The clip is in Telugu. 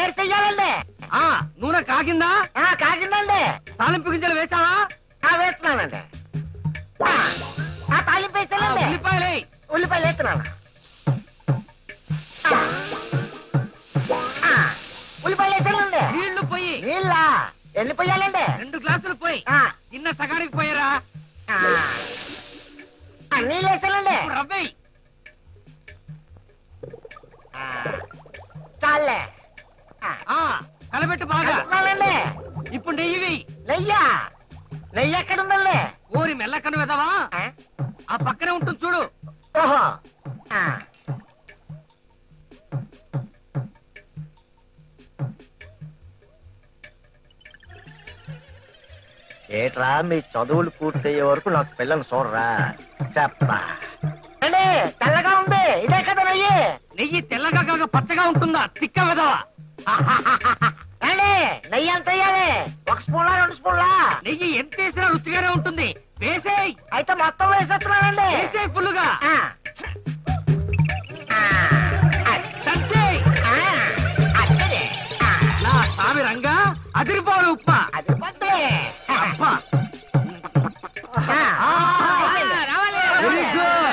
వేడి చెయ్యాలండి. నూనె కాగిందా? కాగిందండి. తాలింపు గింజలు వేసావా? వేస్తున్నానండి. తాలింపు వేసానండి. ఉల్లిపాయలు ఉల్లిపాయలు వేస్తున్నాను. ఉల్లిపాయలు వేసానండి. నీళ్లు పోయి. నీళ్ళ ఎన్ని పోయాలండి? 2 గ్లాసులు పోయి. చిన్న సగానికి పోయారా? నీళ్ళు వేసానండి. రవ్వే చాలే. కలబెట్టు బాగా. ఇప్పుడు నెయ్యి వేయి. నెయ్యి ఎక్కడ ఉందండి? ఊరి మెల్లకను వెదవా, ఆ పక్కనే ఉంటుంది చూడు. ఓహో. ఏట్రా మీ చదువులు పూర్తయ్యే వరకు నాకు పిల్లలు చూడరా చెప్పా. తెల్లగా ఉంది. ఇదే కదా నెయ్యి? నెయ్యి తెల్లగా కాక పచ్చగా ఉంటుందా తిక్క వెదవా? నెయ్యి ఎంత వేయాలి? 1 స్పూన్లా 2 స్పూన్లా? నెయ్యి ఎంత వేసినా రుచిగానే ఉంటుంది. వేసేయ్. అయితే మొత్తం వేసేస్తున్నానండి. వేసేయ్ ఫుల్లుగా. నా స్వామి రంగా అదిరిపోవాలి ఉప్ప. అదిరిపోతే అబ్బా. Very good.